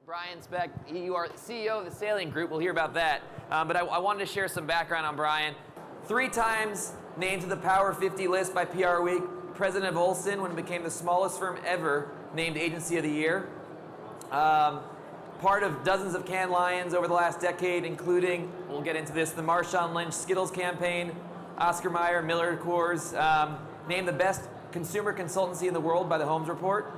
Bryan Specht, you are CEO of the Salient Group. We'll hear about that. But I wanted to share some background on Bryan. 3 times named to the Power 50 list by PR Week. President of Olsen when it became the smallest firm ever named Agency of the Year. Part of dozens of Cannes Lions over the last decade, including, we'll get into this, the Marshawn Lynch Skittles campaign, Oscar Mayer, Miller Coors, named the best consumer consultancy in the world by the Holmes Report.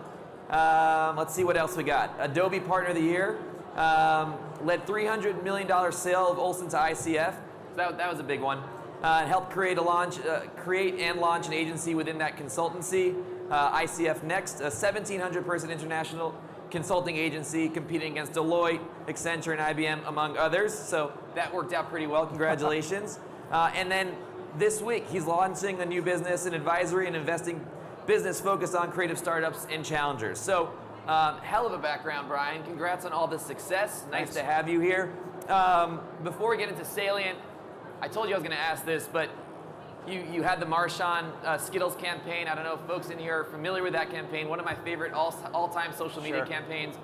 Let's see what else we got. Adobe Partner of the Year, led $300 million sale of Olsen to ICF. So that was a big one. Helped create and launch an agency within that consultancy. ICF Next, a 1,700 person international consulting agency competing against Deloitte, Accenture, and IBM, among others. So that worked out pretty well. Congratulations. And then this week, he's launching a new business, an advisory and investing business focused on creative startups and challengers. So hell of a background, Bryan. Congrats on all this success. Nice to have you here. Before we get into Salient, I told you I was going to ask this, but you had the Marshawn Skittles campaign. I don't know if folks in here are familiar with that campaign. One of my favorite all-time social media campaigns.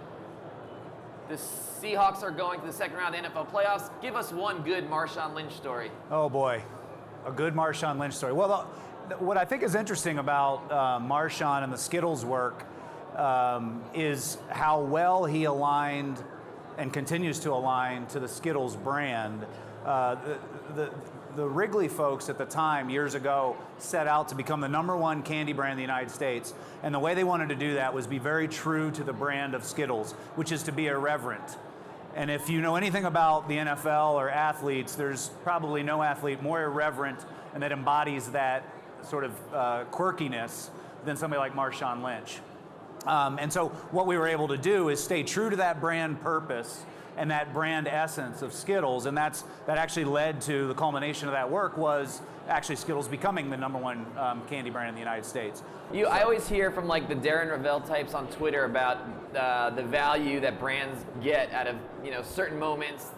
The Seahawks are going to the second round of the NFL playoffs. Give us one good Marshawn Lynch story. Oh boy, a good Marshawn Lynch story. Well, what I think is interesting about Marshawn and the Skittles work is how well he aligned and continues to align to the Skittles brand. The Wrigley folks at the time, years ago, set out to become the #1 candy brand in the United States. And the way they wanted to do that was be very true to the brand of Skittles, which is to be irreverent. And if you know anything about the NFL or athletes, there's probably no athlete more irreverent and that embodies that sort of quirkiness than somebody like Marshawn Lynch. And so what we were able to do is stay true to that brand purpose and that brand essence of Skittles, and that actually led to the culmination of that work was actually Skittles becoming the #1 candy brand in the United States. I always hear from like the Darren Ravel types on Twitter about the value that brands get out of certain moments.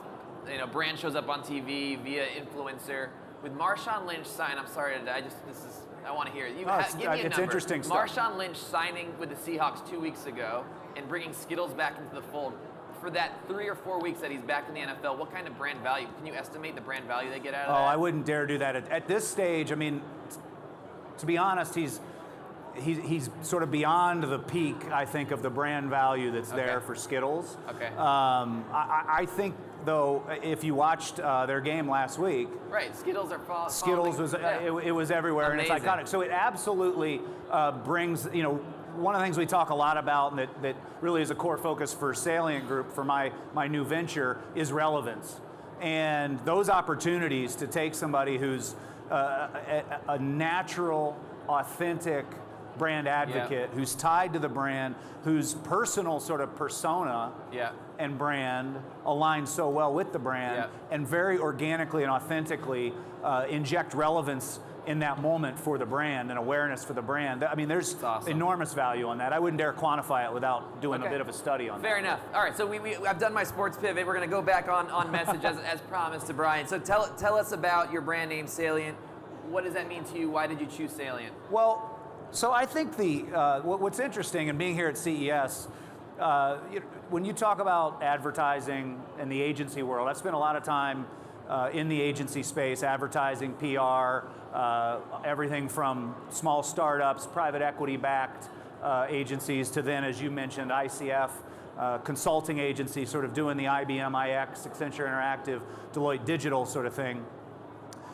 Brand shows up on TV via influencer. With Marshawn Lynch sign, I'm sorry, I want to hear it. Give me a number. It's interesting stuff. Marshawn Lynch signing with the Seahawks 2 weeks ago and bringing Skittles back into the fold. For that 3 or 4 weeks that he's back in the NFL, what kind of brand value? Can you estimate the brand value they get out of that? Oh, I wouldn't dare do that. At this stage, I mean, to be honest, he's sort of beyond the peak, I think, of the brand value that's there for Skittles. Okay. I think, though, if you watched their game last week, right, Skittles are falling. Skittles was it was everywhere. Amazing. And it's iconic. So it absolutely brings one of the things we talk a lot about, and that really is a core focus for Salient Group for my new venture, is relevance. And those opportunities to take somebody who's a natural, authentic brand advocate, who's tied to the brand, whose personal sort of persona and brand aligns so well with the brand, and very organically and authentically inject relevance in that moment for the brand and awareness for the brand. I mean, there's enormous value on that. I wouldn't dare quantify it without doing a bit of a study on that. Fair enough. All right, so I've done my sports pivot. We're going to go back on message as promised to Bryan. So tell us about your brand name, Salient. What does that mean to you? Why did you choose Salient? Well, so I think what's interesting in being here at CES, when you talk about advertising in the agency world, I've spent a lot of time in the agency space, advertising, PR, everything from small startups, private equity-backed agencies, to then, as you mentioned, ICF, consulting agency, sort of doing the IBM, IX, Accenture Interactive, Deloitte Digital sort of thing.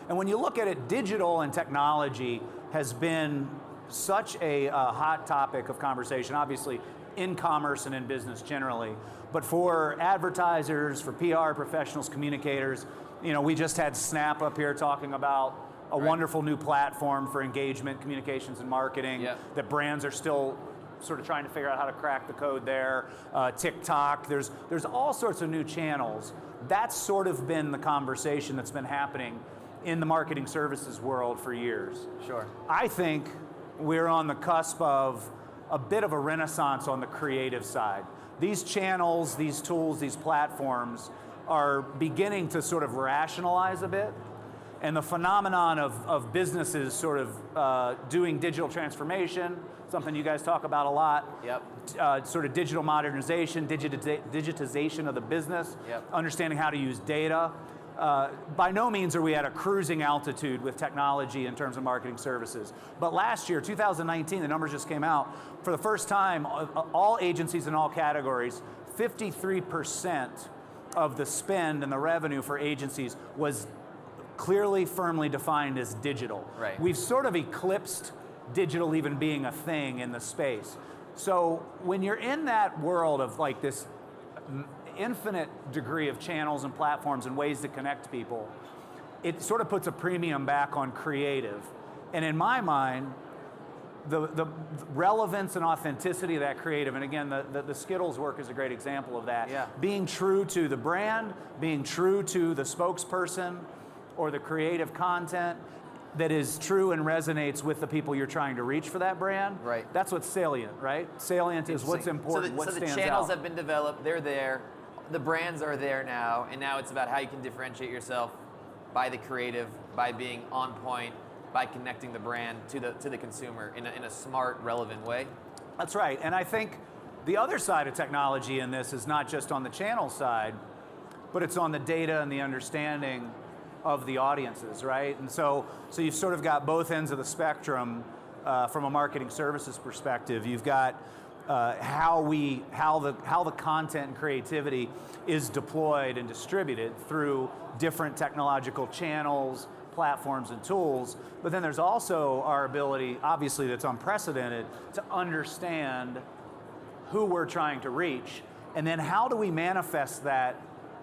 And when you look at it, digital and technology has been such a hot topic of conversation, obviously in commerce and in business generally. But for advertisers, for PR professionals, communicators, we just had Snap up here talking about a wonderful new platform for engagement, communications, and marketing that brands are still sort of trying to figure out how to crack the code there. TikTok, there's all sorts of new channels. That's sort of been the conversation that's been happening in the marketing services world for years. Sure. I think we're on the cusp of a bit of a renaissance on the creative side. These channels, these tools, these platforms are beginning to sort of rationalize a bit. And the phenomenon of businesses sort of doing digital transformation, something you guys talk about a lot. Yep. Sort of digital modernization, digitization of the business, Yep. understanding how to use data. By no means are we at a cruising altitude with technology in terms of marketing services. But last year, 2019, the numbers just came out, for the first time, all agencies in all categories, 53% of the spend and the revenue for agencies was clearly, firmly defined as digital. Right. We've sort of eclipsed digital even being a thing in the space. So when you're in that world of like this infinite degree of channels and platforms and ways to connect people, it sort of puts a premium back on creative. And in my mind, the relevance and authenticity of that creative, and again, the Skittles work is a great example of that. Yeah. Being true to the brand, being true to the spokesperson or the creative content that is true and resonates with the people you're trying to reach for that brand. Right. That's what's salient, right? Salient is what's important, what stands out. So the channels have been developed, they're there, the brands are there now, and now it's about how you can differentiate yourself by the creative, by being on point, by connecting the brand to the consumer in a smart, relevant way. That's right, and I think the other side of technology in this is not just on the channel side, but it's on the data and the understanding of the audiences, right? And so you've sort of got both ends of the spectrum from a marketing services perspective. You've got how the content and creativity is deployed and distributed through different technological channels, platforms, and tools. But then there's also our ability, obviously that's unprecedented, to understand who we're trying to reach, and then how do we manifest that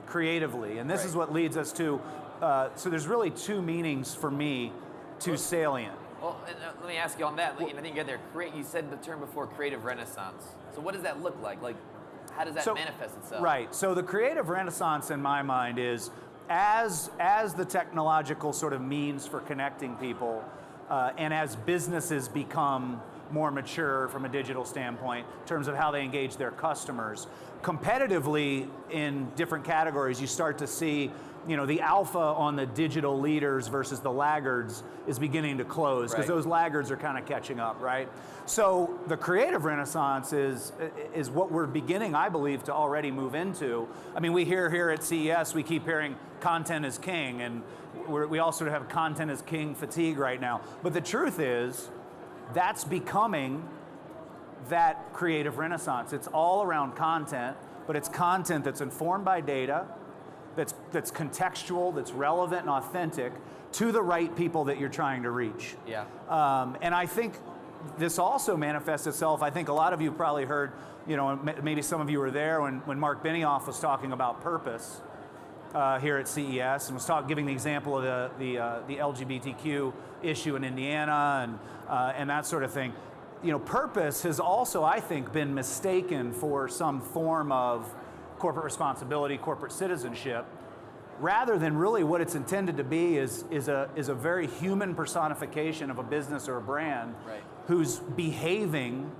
creatively? And this is what leads us to, so there's really two meanings for me to Salient. Well, and, let me ask you on that. Like, I think you got there. You said the term before, creative renaissance. So what does that look like? Like, how does that manifest itself? Right. So the creative renaissance, in my mind, is as the technological sort of means for connecting people, and as businesses become more mature from a digital standpoint in terms of how they engage their customers, competitively in different categories, you start to see, you know, the alpha on the digital leaders versus the laggards is beginning to close, because those laggards are kind of catching up, right? So the creative renaissance is what we're beginning, I believe, to already move into. I mean, we hear here at CES, we keep hearing content is king, and we all sort of have content is king fatigue right now. But the truth is, that's becoming that creative renaissance. It's all around content, but it's content that's informed by data, that's contextual, that's relevant and authentic to the right people that you're trying to reach. Yeah. And I think this also manifests itself, I think a lot of you probably heard, you know, maybe some of you were there when Mark Benioff was talking about purpose here at CES, and was giving the example of the LGBTQ issue in Indiana and that sort of thing. You know, purpose has also, I think, been mistaken for some form of corporate responsibility, corporate citizenship, rather than really what it's intended to be is a very human personification of a business or a brand who's behaving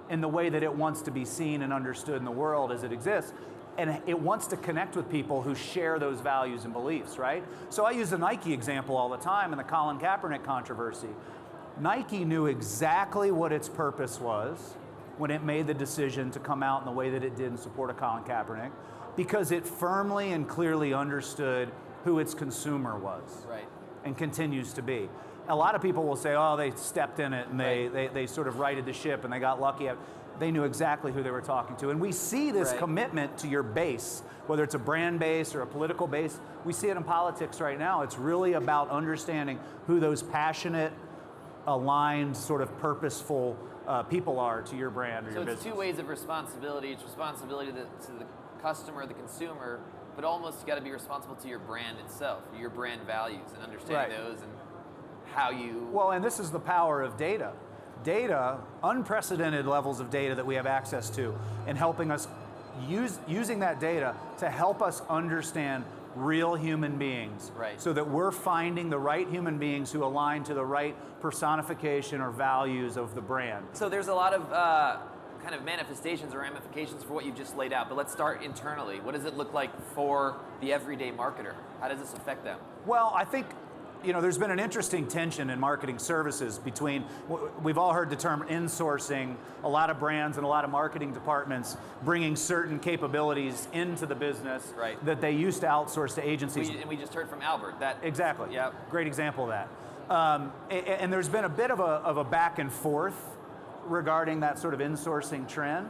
in the way that it wants to be seen and understood in the world as it exists. And it wants to connect with people who share those values and beliefs, right? So I use the Nike example all the time in the Colin Kaepernick controversy. Nike knew exactly what its purpose was when it made the decision to come out in the way that it did in support of Colin Kaepernick, because it firmly and clearly understood who its consumer was and continues to be. A lot of people will say, oh, they stepped in it and they sort of righted the ship and they got lucky. They knew exactly who they were talking to. And we see this commitment to your base, whether it's a brand base or a political base. We see it in politics right now. It's really about understanding who those passionate, aligned, sort of purposeful people are to your brand or your business. So it's two ways of responsibility. It's responsibility to the customer, the consumer, but almost you got to be responsible to your brand itself, your brand values, and understanding those and how you... Well, and this is the power of data. Data, unprecedented levels of data that we have access to, and helping us using that data to help us understand real human beings, so that we're finding the right human beings who align to the right personification or values of the brand. So there's a lot of kind of manifestations or ramifications for what you've just laid out, but let's start internally. What does it look like for the everyday marketer? How does this affect them? Well, I think there's been an interesting tension in marketing services between, we've all heard the term insourcing, a lot of brands and a lot of marketing departments bringing certain capabilities into the business that they used to outsource to agencies. We just heard from Albert that. Exactly, Yep. Great example of that. And there's been a bit of a back and forth regarding that sort of insourcing trend.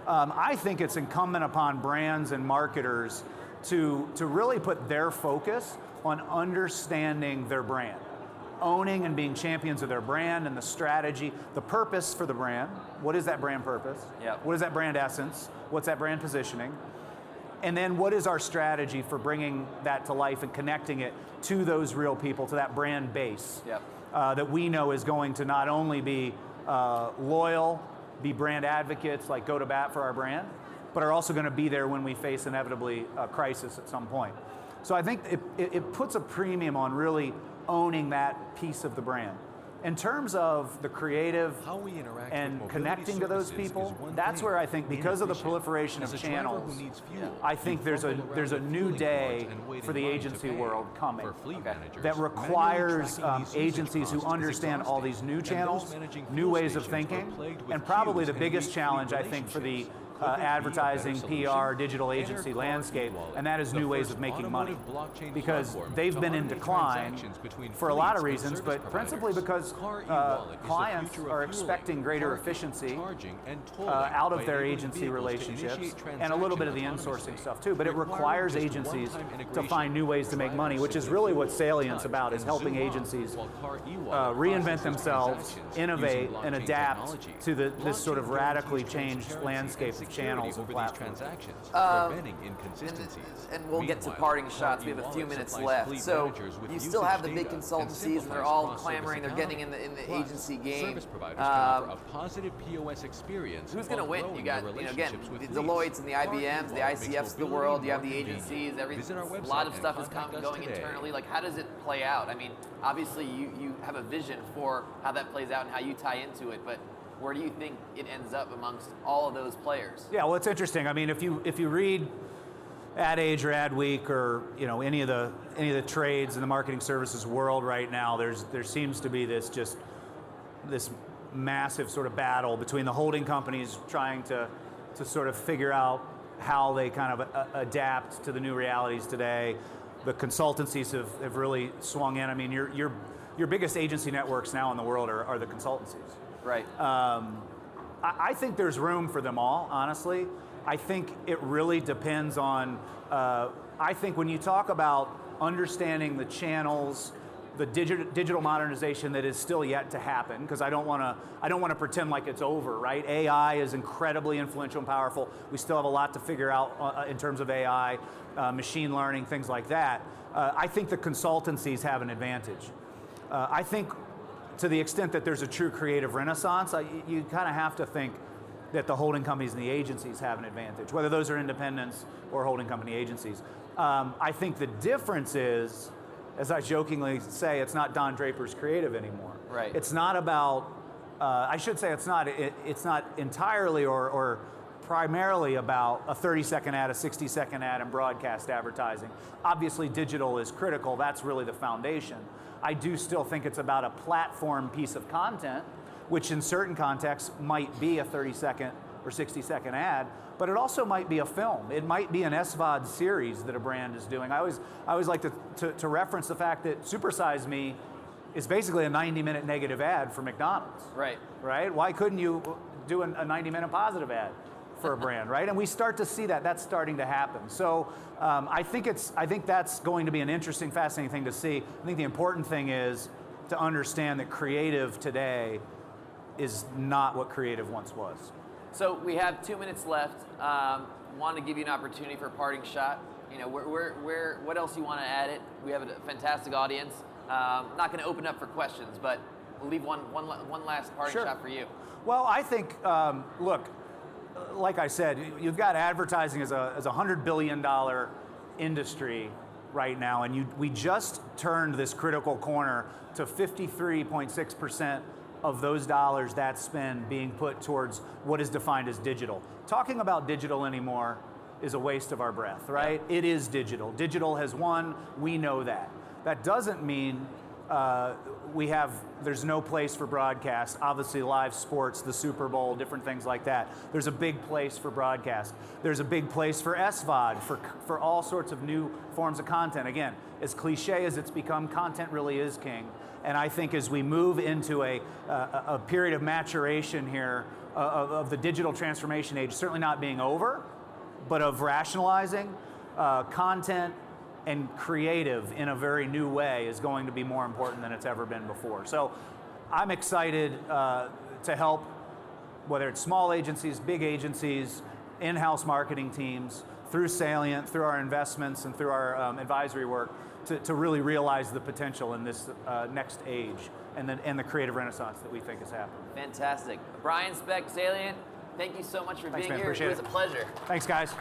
I think it's incumbent upon brands and marketers to really put their focus on understanding their brand, owning and being champions of their brand and the strategy, the purpose for the brand. What is that brand purpose? Yep. What is that brand essence? What's that brand positioning? And then what is our strategy for bringing that to life and connecting it to those real people, to that brand base that we know is going to not only be loyal, be brand advocates, like go to bat for our brand, but are also going to be there when we face inevitably a crisis at some point. So I think it puts a premium on really owning that piece of the brand. In terms of the creative and connecting to those people, that's where I think, because of the proliferation of channels, I think there's a new day for the agency world coming that requires agencies who understand all these new channels, new ways of thinking, and probably the biggest challenge, I think, for the advertising, PR, digital agency landscape, and that is new ways of making money. Because they've been in decline for a lot of reasons, but principally because clients are expecting greater efficiency out of their agency relationships, and a little bit of the insourcing stuff too, but it requires agencies to find new ways to make money, which is really what Salient's about, is helping agencies reinvent themselves, innovate, and adapt to this sort of radically changed landscape of channels and platforms. And we'll get to parting shots. We have a few minutes left. So you still have the big consultancies, and they're all clamoring. They're getting in the agency game. Who's going to win? You got, again, the Deloittes and the IBMs, the ICFs of the world. You have the agencies. A lot of stuff is going internally. Like, how does it play out? I mean, obviously you have a vision for how that plays out and how you tie into it, but where do you think it ends up amongst all of those players? Yeah, well, it's interesting. I mean, if you read Ad Age or Ad Week or any of the trades in the marketing services world right now, there seems to be this massive sort of battle between the holding companies trying to sort of figure out how they kind of adapt to the new realities today. The consultancies have really swung in. I mean, your biggest agency networks now in the world are the consultancies. Right. I think there's room for them all, honestly. I think it really depends on, I think when you talk about understanding the channels, the digital modernization that is still yet to happen, because I don't want to pretend like it's over, right? AI is incredibly influential and powerful. We still have a lot to figure out in terms of AI, machine learning, things like that. I think the consultancies have an advantage. I think to the extent that there's a true creative renaissance, you kind of have to think that the holding companies and the agencies have an advantage, whether those are independents or holding company agencies. I think the difference is, as I jokingly say, it's not Don Draper's creative anymore. Right. It's not about, I should say it's not entirely or primarily about a 30-second ad, a 60-second ad, and broadcast advertising. Obviously, digital is critical. That's really the foundation. I do still think it's about a platform piece of content, which in certain contexts might be a 30-second or 60-second ad, but it also might be a film. It might be an SVOD series that a brand is doing. I always like to reference the fact that Super Size Me is basically a 90-minute negative ad for McDonald's. Right. Right? Why couldn't you do a 90-minute positive ad for a brand, right? And we start to see that. That's starting to happen. So I think that's going to be an interesting, fascinating thing to see. I think the important thing is to understand that creative today is not what creative once was. So we have 2 minutes left. Want to give you an opportunity for a parting shot. What else you want to add it? We have a fantastic audience. Not going to open up for questions, but we'll leave one last parting shot for you. Well, I think, look, like I said, you've got advertising as a $100 billion industry right now, and we just turned this critical corner to 53.6% of those dollars that spend being put towards what is defined as digital. Talking about digital anymore is a waste of our breath, right? Yeah. It is digital. Digital has won, we know that. That doesn't mean there's no place for broadcast. Obviously, live sports, the Super Bowl, different things like that. There's a big place for broadcast. There's a big place for SVOD, for all sorts of new forms of content. Again, as cliche as it's become, content really is king. And I think as we move into a period of maturation here of the digital transformation age, certainly not being over, but of rationalizing content and creative in a very new way is going to be more important than it's ever been before. So I'm excited to help, whether it's small agencies, big agencies, in-house marketing teams, through Salient, through our investments, and through our advisory work, to really realize the potential in this next age and the creative renaissance that we think is happening. Fantastic. Bryan, Specht, Salient, thank you so much for being man, here. appreciate it was a pleasure. Thanks, guys.